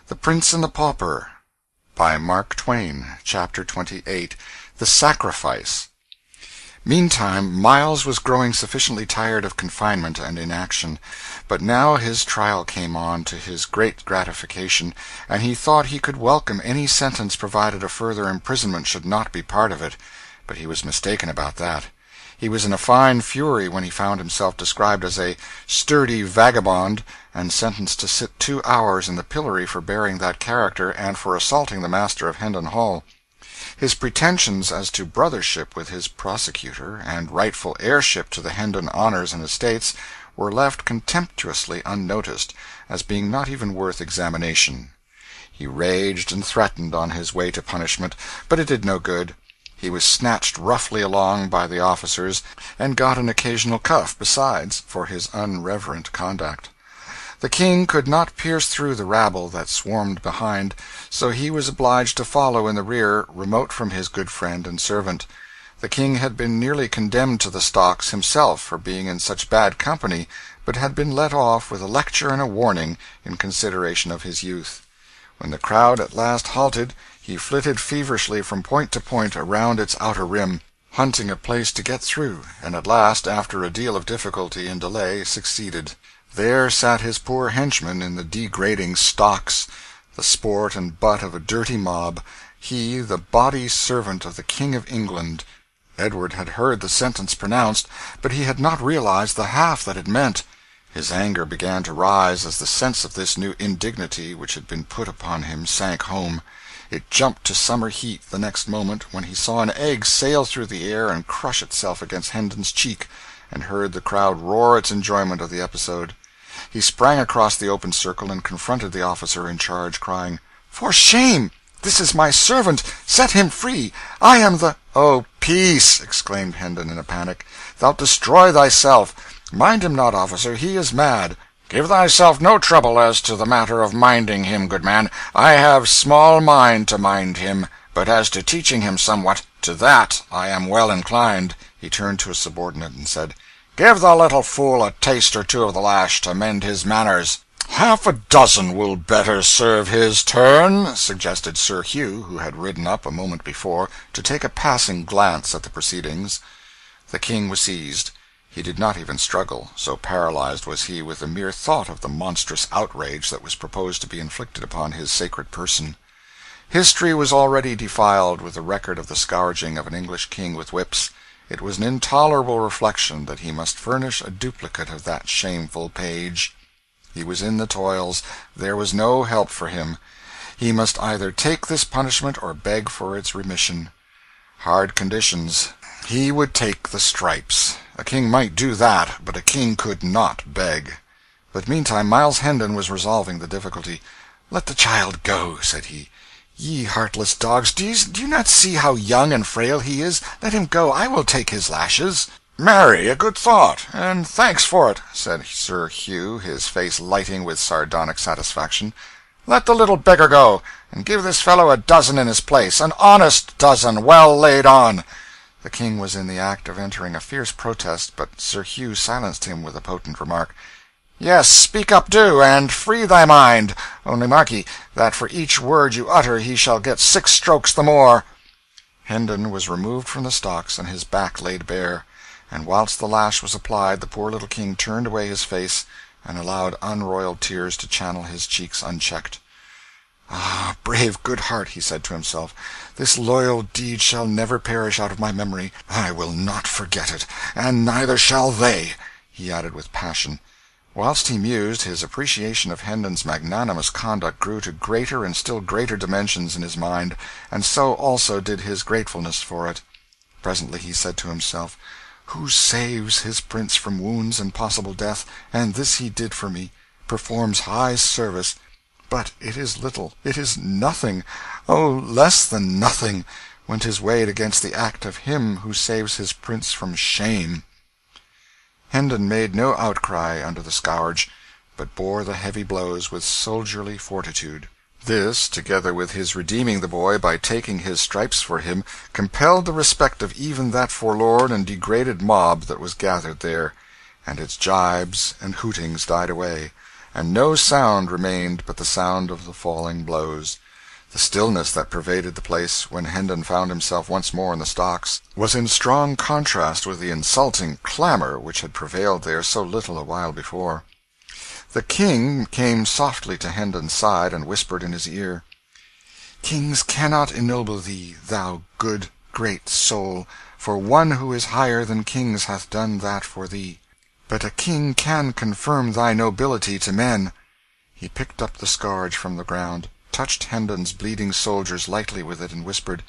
The Prince and the Pauper by Mark Twain. Chapter 28. The Sacrifice. Meantime, Miles was growing sufficiently tired of confinement and inaction, but now his trial came on, to his great gratification, and he thought he could welcome any sentence provided a further imprisonment should not be part of it. But he was mistaken about that. He was in a fine fury when he found himself described as a sturdy vagabond, and sentenced to sit 2 hours in the pillory for bearing that character, and for assaulting the master of Hendon Hall. His pretensions as to brothership with his prosecutor, and rightful heirship to the Hendon honors and estates, were left contemptuously unnoticed, as being not even worth examination. He raged and threatened on his way to punishment, but it did no good. He was snatched roughly along by the officers, and got an occasional cuff besides, for his unreverent conduct. The king could not pierce through the rabble that swarmed behind, so he was obliged to follow in the rear, remote from his good friend and servant. The king had been nearly condemned to the stocks himself for being in such bad company, but had been let off with a lecture and a warning, in consideration of his youth. When the crowd at last halted, he flitted feverishly from point to point around its outer rim, hunting a place to get through, and at last, after a deal of difficulty and delay, succeeded. There sat his poor henchman in the degrading stocks, the sport and butt of a dirty mob, he the body servant of the King of England. Edward had heard the sentence pronounced, but he had not realized the half that it meant. His anger began to rise as the sense of this new indignity which had been put upon him sank home. It jumped to summer heat the next moment, when he saw an egg sail through the air and crush itself against Hendon's cheek, and heard the crowd roar its enjoyment of the episode. He sprang across the open circle and confronted the officer in charge, crying, "For shame! This is my servant! Set him free! I am the—" "Oh, peace!" exclaimed Hendon in a panic. "Thou'lt destroy thyself. Mind him not, officer, he is mad." "Give thyself no trouble as to the matter of minding him, good man. I have small mind to mind him, but as to teaching him somewhat, to that I am well inclined." He turned to a subordinate and said, "Give the little fool a taste or two of the lash to mend his manners." "Half a dozen will better serve his turn," suggested Sir Hugh, who had ridden up a moment before to take a passing glance at the proceedings. The king was seized. He did not even struggle, so paralyzed was he with the mere thought of the monstrous outrage that was proposed to be inflicted upon his sacred person. History was already defiled with the record of the scourging of an English king with whips. It was an intolerable reflection that he must furnish a duplicate of that shameful page. He was in the toils. There was no help for him. He must either take this punishment or beg for its remission. Hard conditions. He would take the stripes. A king might do that, but a king could not beg. But meantime Miles Hendon was resolving the difficulty. "Let the child go," said he. "Ye heartless dogs, do you not see how young and frail he is? Let him go. I will take his lashes." "Marry, a good thought, and thanks for it," said Sir Hugh, his face lighting with sardonic satisfaction. "Let the little beggar go, and give this fellow a dozen in his place, an honest dozen, well laid on." The king was in the act of entering a fierce protest, but Sir Hugh silenced him with a potent remark. "Yes, speak up, do, and free thy mind. Only mark ye, that for each word you utter he shall get 6 strokes the more." Hendon was removed from the stocks and his back laid bare, and whilst the lash was applied the poor little king turned away his face and allowed unroyal tears to channel his cheeks unchecked. "Ah, brave good heart," he said to himself, "this loyal deed shall never perish out of my memory. I will not forget it, and neither shall they," he added with passion. Whilst he mused, his appreciation of Hendon's magnanimous conduct grew to greater and still greater dimensions in his mind, and so also did his gratefulness for it. Presently he said to himself, "Who saves his prince from wounds and possible death, and this he did for me, performs high service. But it is little, it is nothing, oh, less than nothing, when 'tis weighed against the act of him who saves his prince from shame." Hendon made no outcry under the scourge, but bore the heavy blows with soldierly fortitude. This, together with his redeeming the boy by taking his stripes for him, compelled the respect of even that forlorn and degraded mob that was gathered there, and its gibes and hootings died away, and no sound remained but the sound of the falling blows. The stillness that pervaded the place when Hendon found himself once more in the stocks was in strong contrast with the insulting clamor which had prevailed there so little a while before. The king came softly to Hendon's side and whispered in his ear, "Kings cannot ennoble thee, thou good, great soul, for one who is higher than kings hath done that for thee. But a king can confirm thy nobility to men." He picked up the scourge from the ground, touched Hendon's bleeding soldiers lightly with it, and whispered,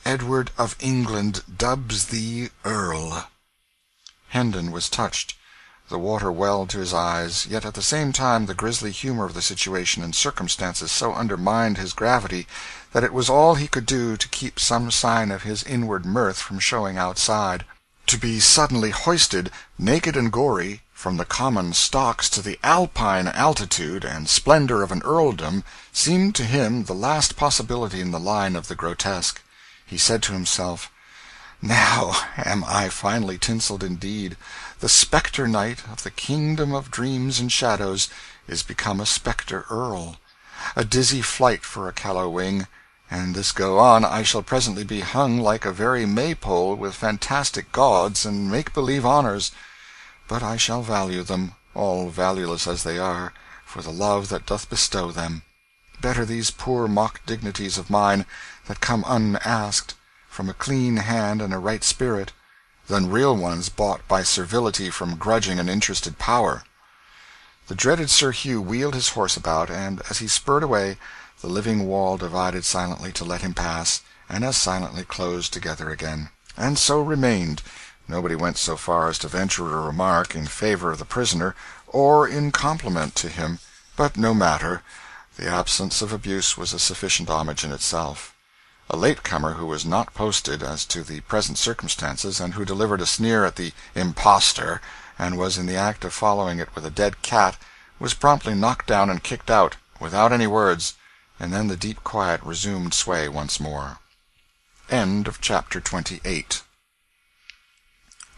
"Edward of England dubs thee Earl." Hendon was touched. The water welled to his eyes, yet at the same time the grisly humor of the situation and circumstances so undermined his gravity that it was all he could do to keep some sign of his inward mirth from showing outside. To be suddenly hoisted, naked and gory, from the common stocks to the alpine altitude and splendor of an earldom seemed to him the last possibility in the line of the grotesque. He said to himself, "Now am I finely tinselled indeed. The spectre knight of the kingdom of dreams and shadows is become a spectre earl. A dizzy flight for a callow wing, and this go on, I shall presently be hung like a very maypole with fantastic gauds and make-believe honors. But I shall value them, all valueless as they are, for the love that doth bestow them. Better these poor mock dignities of mine, that come unasked, from a clean hand and a right spirit, than real ones bought by servility from grudging and interested power." The dreaded Sir Hugh wheeled his horse about, and as he spurred away, the living wall divided silently to let him pass, and as silently closed together again. And so remained. Nobody went so far as to venture a remark in favor of the prisoner, or in compliment to him, but no matter, the absence of abuse was a sufficient homage in itself. A late-comer who was not posted as to the present circumstances, and who delivered a sneer at the "impostor," and was in the act of following it with a dead cat, was promptly knocked down and kicked out, without any words, and then the deep quiet resumed sway once more. Chapter 28.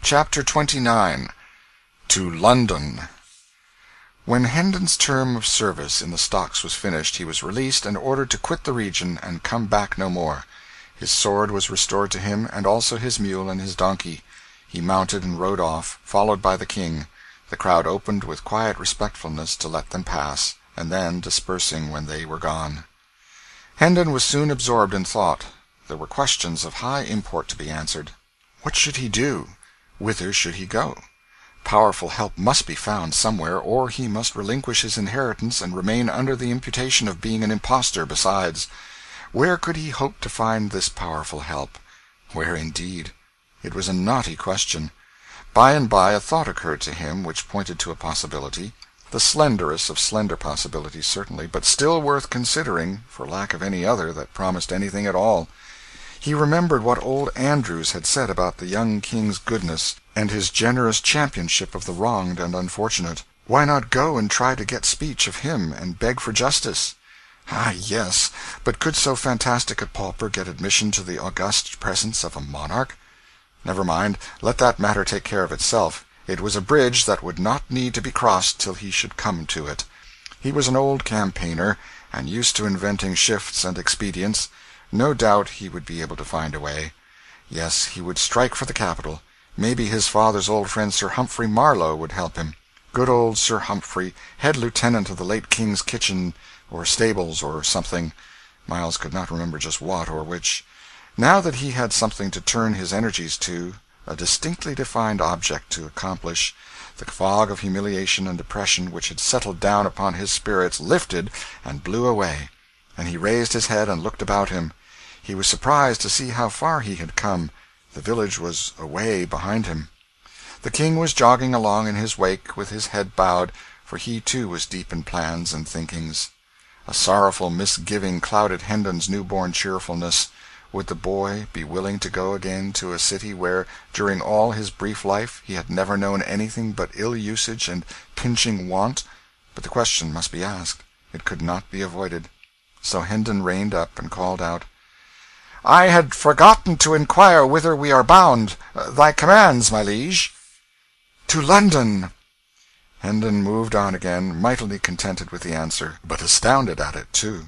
Chapter 29. To London. When Hendon's term of service in the stocks was finished, he was released and ordered to quit the region and come back no more. His sword was restored to him, and also his mule and his donkey. He mounted and rode off, followed by the king. The crowd opened with quiet respectfulness to let them pass, and then dispersing when they were gone. Hendon was soon absorbed in thought. There were questions of high import to be answered. What should he do? Whither should he go? Powerful help must be found somewhere, or he must relinquish his inheritance and remain under the imputation of being an impostor besides. Where could he hope to find this powerful help? Where, indeed? It was a knotty question. By and by a thought occurred to him which pointed to a possibility, the slenderest of slender possibilities certainly, but still worth considering, for lack of any other that promised anything at all. He remembered what old Andrews had said about the young king's goodness, and his generous championship of the wronged and unfortunate. Why not go and try to get speech of him, and beg for justice? Ah, yes, but could so fantastic a pauper get admission to the august presence of a monarch? Never mind, let that matter take care of itself. It was a bridge that would not need to be crossed till he should come to it. He was an old campaigner, and used to inventing shifts and expedients. No doubt he would be able to find a way. Yes, he would strike for the capital. Maybe his father's old friend Sir Humphrey Marlowe would help him. Good old Sir Humphrey, head lieutenant of the late king's kitchen, or stables, or something. Miles could not remember just what or which. Now that he had something to turn his energies to, a distinctly defined object to accomplish, the fog of humiliation and depression which had settled down upon his spirits lifted and blew away, and he raised his head and looked about him. He was surprised to see how far he had come. The village was away behind him. The king was jogging along in his wake with his head bowed, for he too was deep in plans and thinkings. A sorrowful misgiving clouded Hendon's new-born cheerfulness. Would the boy be willing to go again to a city where, during all his brief life, he had never known anything but ill-usage and pinching want? But the question must be asked. It could not be avoided. So Hendon reined up and called out, "I had forgotten to inquire whither we are bound. Thy commands, my liege." "To London." Hendon moved on again, mightily contented with the answer, but astounded at it, too.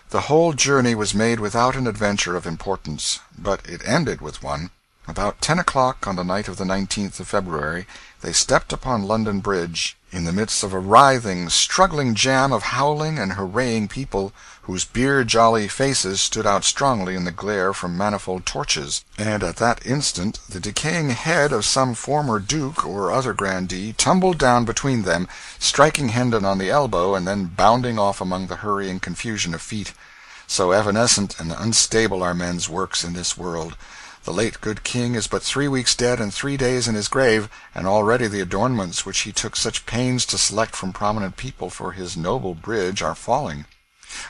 The whole journey was made without an adventure of importance, but it ended with one. About 10 o'clock on the night of the 19th of February, they stepped upon London Bridge, in the midst of a writhing, struggling jam of howling and hurraying people, whose beer-jolly faces stood out strongly in the glare from manifold torches, and at that instant the decaying head of some former duke or other grandee tumbled down between them, striking Hendon on the elbow and then bounding off among the hurrying confusion of feet. So evanescent and unstable are men's works in this world. The late good king is but 3 weeks dead and 3 days in his grave, and already the adornments which he took such pains to select from prominent people for his noble bridge are falling.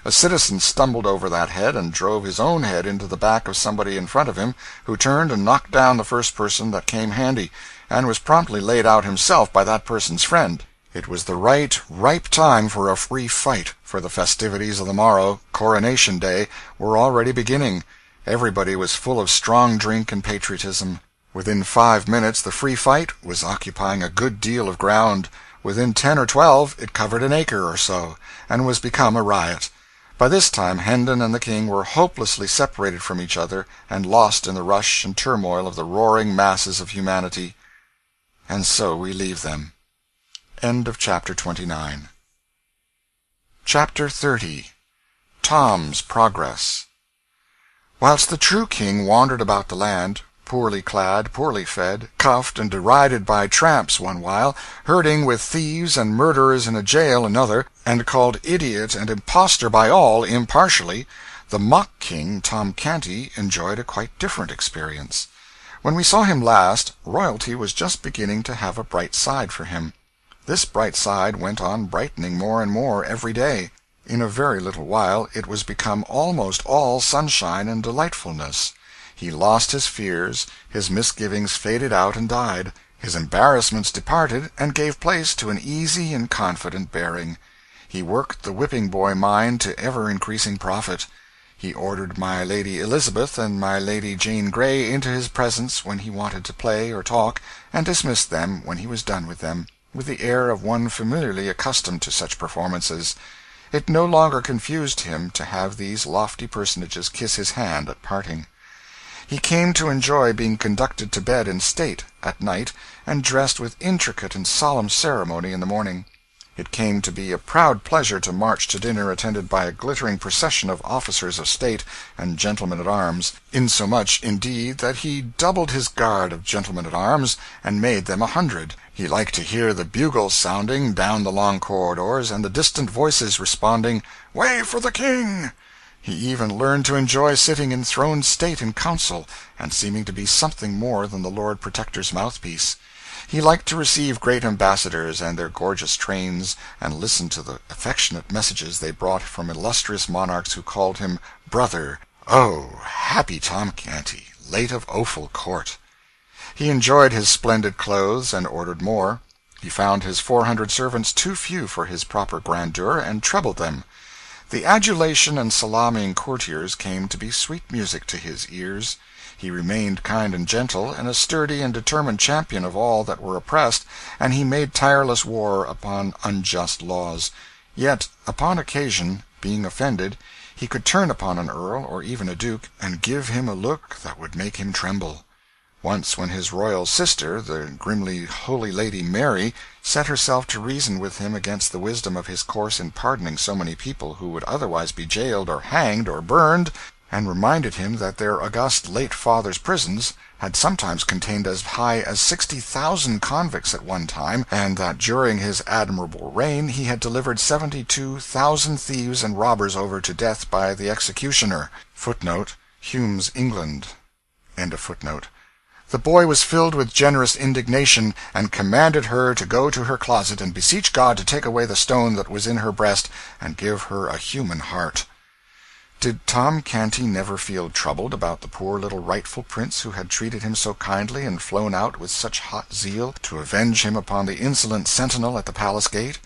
A citizen stumbled over that head and drove his own head into the back of somebody in front of him, who turned and knocked down the first person that came handy, and was promptly laid out himself by that person's friend. It was the ripe time for a free fight, for the festivities of the morrow, Coronation Day, were already beginning. Everybody was full of strong drink and patriotism. Within 5 minutes the free fight was occupying a good deal of ground. Within 10 or 12 it covered an acre or so, and was become a riot. By this time Hendon and the king were hopelessly separated from each other, and lost in the rush and turmoil of the roaring masses of humanity. And so we leave them. End of chapter 29. Chapter 30. Tom's Progress. Whilst the true king wandered about the land, poorly clad, poorly fed, cuffed and derided by tramps one while, herding with thieves and murderers in a jail another, and called idiot and impostor by all impartially, the mock king, Tom Canty, enjoyed a quite different experience. When we saw him last, royalty was just beginning to have a bright side for him. This bright side went on brightening more and more every day. In a very little while it was become almost all sunshine and delightfulness. He lost his fears, his misgivings faded out and died, his embarrassments departed and gave place to an easy and confident bearing. He worked the whipping-boy mind to ever-increasing profit. He ordered my Lady Elizabeth and my Lady Jane Grey into his presence when he wanted to play or talk, and dismissed them when he was done with them, with the air of one familiarly accustomed to such performances. It no longer confused him to have these lofty personages kiss his hand at parting. He came to enjoy being conducted to bed in state, at night, and dressed with intricate and solemn ceremony in the morning. It came to be a proud pleasure to march to dinner attended by a glittering procession of officers of state and gentlemen at arms, insomuch, indeed, that he doubled his guard of gentlemen at arms, and made them 100. He liked to hear the bugles sounding down the long corridors, and the distant voices responding, "Way for the king!" He even learned to enjoy sitting in throned state in council, and seeming to be something more than the Lord Protector's mouthpiece. He liked to receive great ambassadors and their gorgeous trains, and listen to the affectionate messages they brought from illustrious monarchs who called him brother. Oh, happy Tom Canty, late of Offal Court! He enjoyed his splendid clothes, and ordered more. He found his 400 servants too few for his proper grandeur, and trebled them. The adulation and salaming courtiers came to be sweet music to his ears. He remained kind and gentle, and a sturdy and determined champion of all that were oppressed, and he made tireless war upon unjust laws. Yet, upon occasion, being offended, he could turn upon an earl, or even a duke, and give him a look that would make him tremble. Once when his royal sister, the grimly holy Lady Mary, set herself to reason with him against the wisdom of his course in pardoning so many people who would otherwise be jailed or hanged or burned, and reminded him that their august late father's prisons had sometimes contained as high as 60,000 convicts at one time, and that during his admirable reign he had delivered 72,000 thieves and robbers over to death by the executioner. [Footnote: Hume's England. End of footnote. The boy was filled with generous indignation, and commanded her to go to her closet and beseech God to take away the stone that was in her breast, and give her a human heart. Did Tom Canty never feel troubled about the poor little rightful prince who had treated him so kindly and flown out with such hot zeal to avenge him upon the insolent sentinel at the palace gate?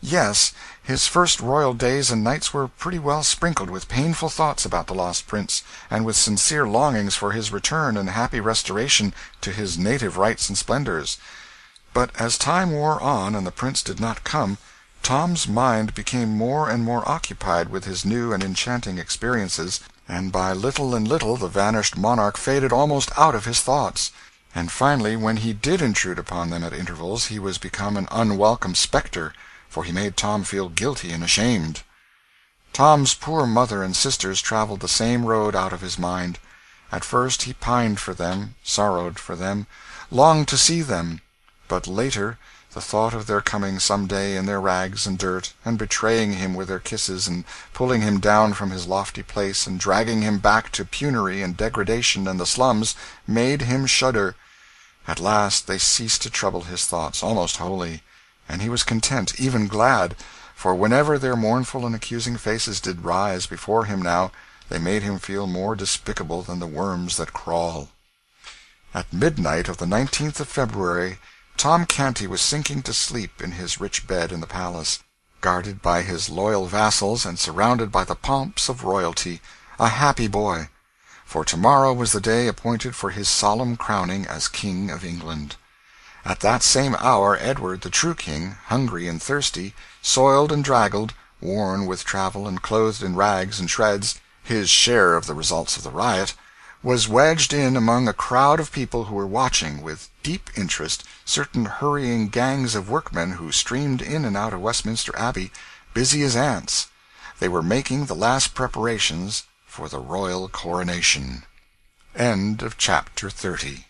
Yes, his first royal days and nights were pretty well sprinkled with painful thoughts about the lost prince, and with sincere longings for his return and happy restoration to his native rights and splendors. But as time wore on and the prince did not come, Tom's mind became more and more occupied with his new and enchanting experiences, and by little and little the vanished monarch faded almost out of his thoughts. And finally, when he did intrude upon them at intervals, he was become an unwelcome spectre, for he made Tom feel guilty and ashamed. Tom's poor mother and sisters traveled the same road out of his mind. At first he pined for them, sorrowed for them, longed to see them; but later the thought of their coming some day in their rags and dirt, and betraying him with their kisses, and pulling him down from his lofty place, and dragging him back to penury and degradation and the slums, made him shudder. At last they ceased to trouble his thoughts, almost wholly, and he was content, even glad, for whenever their mournful and accusing faces did rise before him now, they made him feel more despicable than the worms that crawl. At midnight of the 19th of February, Tom Canty was sinking to sleep in his rich bed in the palace, guarded by his loyal vassals and surrounded by the pomps of royalty, a happy boy; for tomorrow was the day appointed for his solemn crowning as King of England. At that same hour Edward, the true king, hungry and thirsty, soiled and draggled, worn with travel and clothed in rags and shreds, his share of the results of the riot, was wedged in among a crowd of people who were watching, with deep interest, certain hurrying gangs of workmen who streamed in and out of Westminster Abbey, busy as ants. They were making the last preparations for the royal coronation. End of chapter 30.